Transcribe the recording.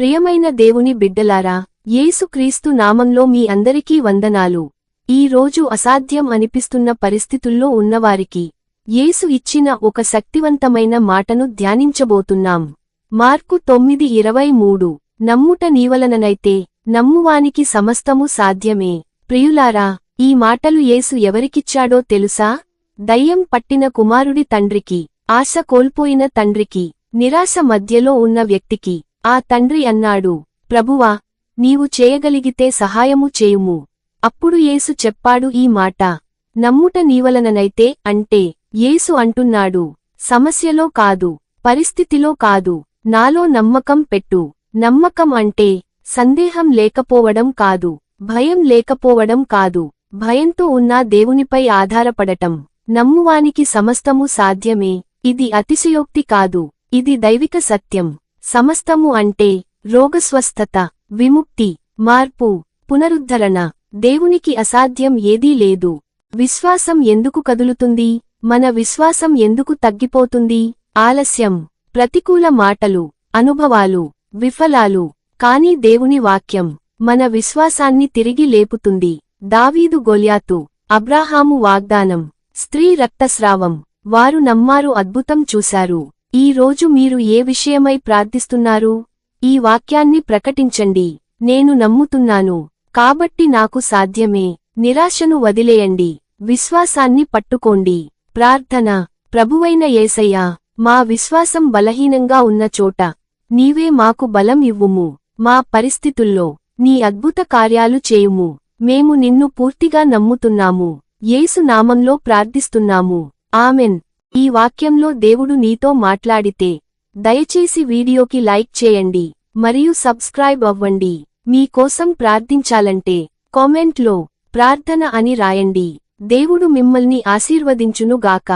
ప్రియమైన దేవుని బిడ్డలారా, యేసుక్రీస్తు నామంలో మీ అందరికీ వందనాలు. ఈ రోజు అసాధ్యం అనిపిస్తున్న పరిస్థితుల్లో ఉన్నవారికి యేసు ఇచ్చిన ఒక శక్తివంతమైన మాటను ధ్యానించబోతున్నాం. మార్కు 9:23. నమ్ముట నీవలననైతే నమ్మువానికి సమస్తము సాధ్యమే. ప్రియులారా, ఈ మాటలు యేసు ఎవరికిచ్చాడో తెలుసా? దయ్యం పట్టిన కుమారుడి తండ్రికి, ఆశ కోల్పోయిన తండ్రికి, నిరాశ మధ్యలో ఉన్న వ్యక్తికి. ఆ తండ్రి అన్నాడు, ప్రభువా, నీవు చేయగలిగితే సహాయము చేయుము. అప్పుడు యేసు చెప్పాడు ఈ మాట, నమ్ముట నీవలననైతే. అంటే యేసు అంటున్నాడు, సమస్యలో కాదు, పరిస్థితిలో కాదు, నాలో నమ్మకం పెట్టు. నమ్మకం అంటే సందేహం లేకపోవడం కాదు, భయం లేకపోవడం కాదు, భయంతో ఉన్న దేవునిపై ఆధారపడటం. నమ్మువానికి సమస్తము సాధ్యమే. ఇది అతిశయోక్తి కాదు, ఇది దైవిక సత్యం. సమస్తము అంటే రోగస్వస్థత, విముక్తి, మార్పు, పునరుద్ధరణ. దేవునికి అసాధ్యం ఏదీ లేదు. విశ్వాసం ఎందుకు కదులుతుంది? మన విశ్వాసం ఎందుకు తగ్గిపోతుంది? ఆలస్యం, ప్రతికూల మాటలు, అనుభవాలు, విఫలాలు. కానీ దేవుని వాక్యం మన విశ్వాసాన్ని తిరిగి లేపుతుంది. దావీదు గొల్యాతు, అబ్రాహాము వాగ్దానం, స్త్రీ రక్తస్రావం. వారు నమ్మారు, అద్భుతం చూశారు. ఈ రోజు మీరు ఏ విషయమై ప్రార్థిస్తున్నారు? ఈ వాక్యాన్ని ప్రకటించండి. నేను నమ్ముతున్నాను, కాబట్టి నాకు సాధ్యమే. నిరాశను వదిలేయండి, విశ్వాసాన్ని పట్టుకోండి. ప్రార్థన. ప్రభువైన యేసయ్యా, మా విశ్వాసం బలహీనంగా ఉన్న చోట నీవే మాకు బలం ఇవ్వుము. మా పరిస్థితుల్లో నీ అద్భుత కార్యాలు చేయుము. మేము నిన్ను పూర్తిగా నమ్ముతున్నాము. యేసు నామంలో ప్రార్థిస్తున్నాము. ఆమెన్. ఈ వాక్యంలో దేవుడు నీతో మాట్లాడితే దయచేసి వీడియోకి లైక్ చేయండి మరియు సబ్స్క్రైబ్ అవ్వండి. మీ కోసం ప్రార్థించాలంటే కామెంట్లో ప్రార్థన అని రాయండి. దేవుడు మిమ్మల్ని ఆశీర్వదించునుగాక.